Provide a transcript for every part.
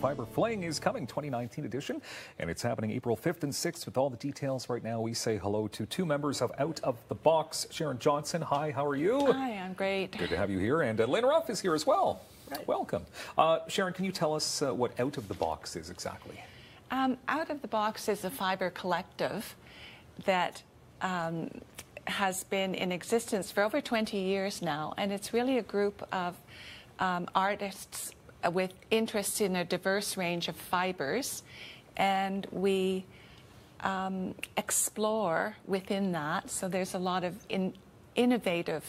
Fibre Fling is coming, 2019 edition, and it's happening April 5th and 6th. With all the details right now, we say hello to two members of Out of the Box. Sharon Johnson, hi, how are you? Hi, I'm great. Good to have you here. And Lynn Ruff is here as well. Right. Welcome. Sharon, can you tell us what Out of the Box is exactly? Out of the Box is a fibre collective that has been in existence for over 20 years now, and it's really a group of artists with interests in a diverse range of fibres, and we explore within that. So there's a lot of innovative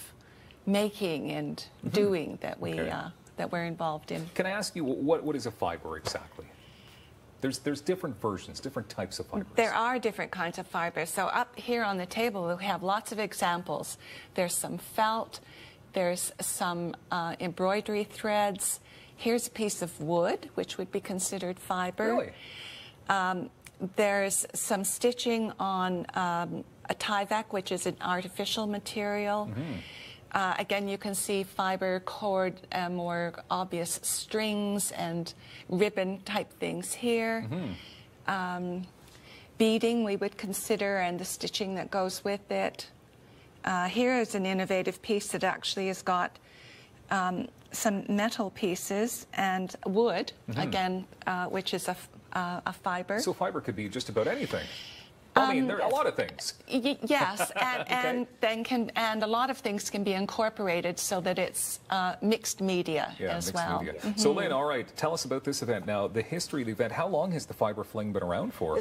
making and doing that we that we're involved in. Can I ask you, what is a fibre exactly? There's different versions, different types of fibres. There are different kinds of fibres. So up here on the table, we have lots of examples. There's some felt, there's some embroidery threads. Here's a piece of wood, which would be considered fibre. Really? There's some stitching on a Tyvek, which is an artificial material. Again, you can see fibre, cord, more obvious strings and ribbon type things here. Beading we would consider, and the stitching that goes with it. Here is an innovative piece that actually has got some metal pieces and wood, again, which is a fibre. So fibre could be just about anything. I mean, there are a lot of things. Yes, and a lot of things can be incorporated so that it's mixed media as well. Media. So Lynn, all right, tell us about this event now. The history of the event. How long has the Fibre Fling been around for?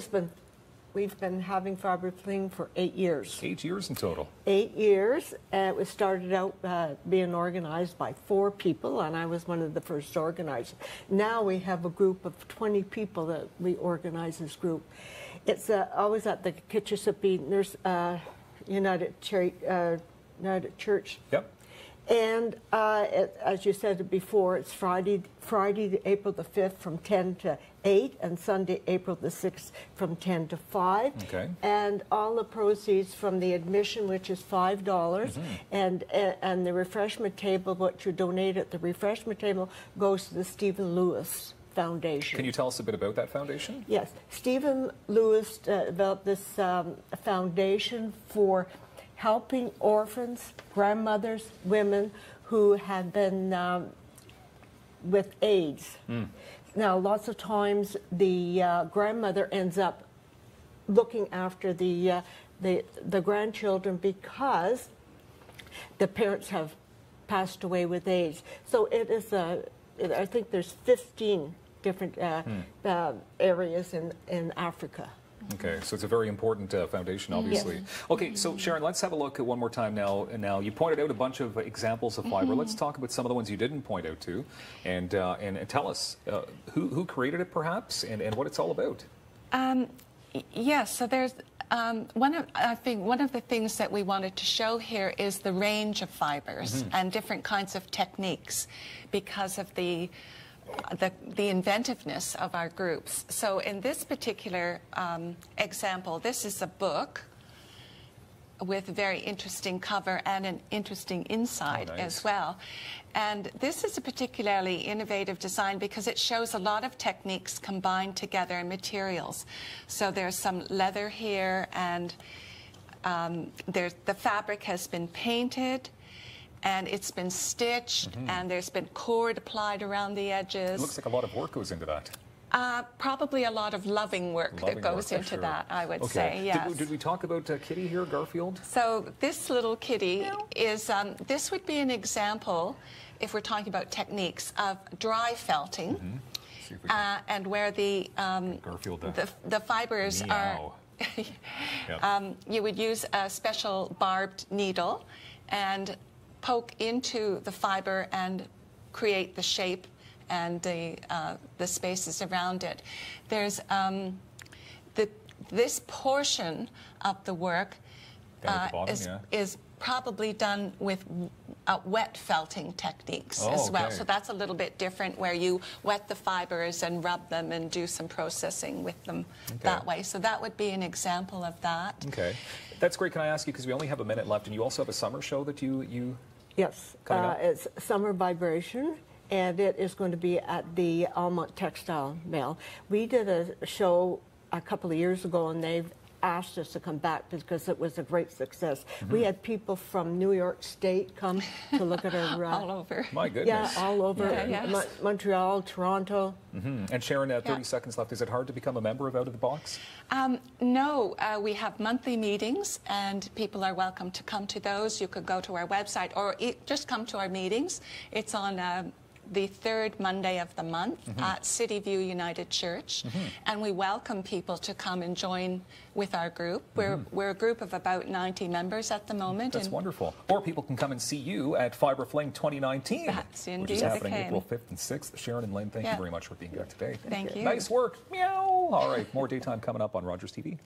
We've been having Fibre Fling for 8 years. 8 years in total. 8 years. It was started out being organized by 4 people, and I was one of the first organizers. Now we have a group of 20 people that we organize this group. It's always at the Kitchissippi United Church. Yep. And as you said before, it's Friday, April the 5th from 10 to 8, and Sunday, April the 6th from 10 to 5. Okay. And all the proceeds from the admission, which is $5, and the refreshment table, what you donate at the refreshment table, goes to the Stephen Lewis Foundation. Can you tell us a bit about that foundation? Yes. Stephen Lewis developed this foundation for helping orphans, grandmothers, women who have been with AIDS. Now, lots of times the grandmother ends up looking after the grandchildren because the parents have passed away with AIDS. So it is I think there's 15 different areas in Africa. Okay, so it's a very important foundation, obviously. Yes. Okay, so Sharon, let's have a look at one more time now. Now, you pointed out a bunch of examples of fibre. Let's talk about some of the ones you didn't point out to, and tell us who created it, perhaps, and what it's all about. Yes, so there's I think one of the things that we wanted to show here is the range of fibres and different kinds of techniques because of the inventiveness of our groups. So in this particular example, this is a book with a very interesting cover and an interesting inside as well. And this is a particularly innovative design because it shows a lot of techniques combined together in materials. So there's some leather here, and the fabric has been painted, and it's been stitched, and there's been cord applied around the edges. It looks like a lot of work goes into that. Probably a lot of loving work that goes into that, I would say, yes. Did we talk about Kitty here, Garfield? So this little kitty is, this would be an example, if we're talking about techniques, of dry felting, and where the fibres are, you would use a special barbed needle and poke into the fibre and create the shape and the spaces around it. There's this portion of the work is probably done with wet felting techniques as well. So that's a little bit different, where you wet the fibers and rub them and do some processing with them that way. So that would be an example of that. Okay, that's great. Can I ask you, because we only have a minute left, and you also have a summer show that you Yes, it's Summer Vibration, and it is going to be at the Almont Textile Mill. We did a show a couple of years ago, and they've asked us to come back because it was a great success. We had people from New York State come to look at our... all over. My goodness. Yeah, all over. Yeah, yes. Montreal, Toronto. And Sharon, 30 seconds left. Is it hard to become a member of Out of the Box? No, we have monthly meetings, and people are welcome to come to those. You could go to our website or just come to our meetings. It's on the third Monday of the month at City View United Church, and we welcome people to come and join with our group. We're a group of about 90 members at the moment. That's wonderful. Or people can come and see you at Fibre Fling 2019, That's indeed which is happening the April 5th and 6th. Sharon and Lynn, thank you very much for being here today. Thank you. Nice work. Meow. All right, more Daytime coming up on Rogers TV.